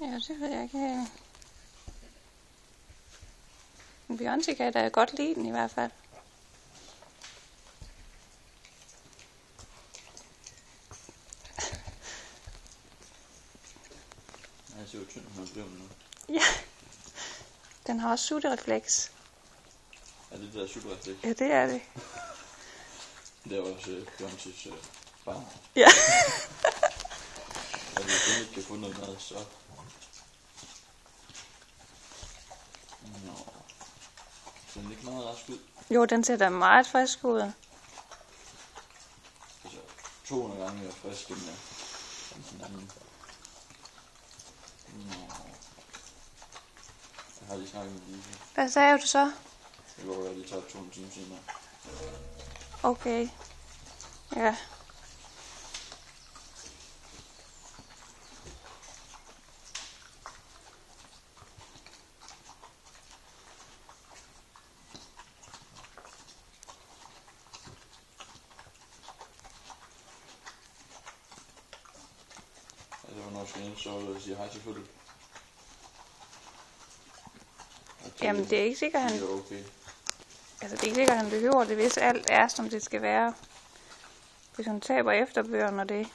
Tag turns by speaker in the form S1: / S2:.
S1: Ja, det ved jeg ikke. En Beyoncé kan da godt lide den i hvert fald.
S2: Jeg ser jo tynd, hun bliver nu.
S1: Ja. Den har også sutterefleks.
S2: Er det der sutterefleks?
S1: Ja, det er det.
S2: Det er også Beyoncés barn.
S1: Ja.
S2: Og hvis hun ikke kan få noget mad, så... Nå. Så den ikke meget rask ud.
S1: Jo, den ser da meget frisk ud.
S2: Altså 200 gange mere frisk end den anden. Nå. Jeg har lige snakket med Lise.
S1: Hvad sagde du så?
S2: Det går godt, det tager 2 timer senere.
S1: Okay. Ja.
S2: Altså, hvornår skal jeg så ud og sige hej til Philip?
S1: Jamen, det er ikke sikkert,
S2: Det er okay.
S1: Altså, det er ikke sikkert, han behøver det, hvis alt er, som det skal være. Hvis han taber efterbøren og det.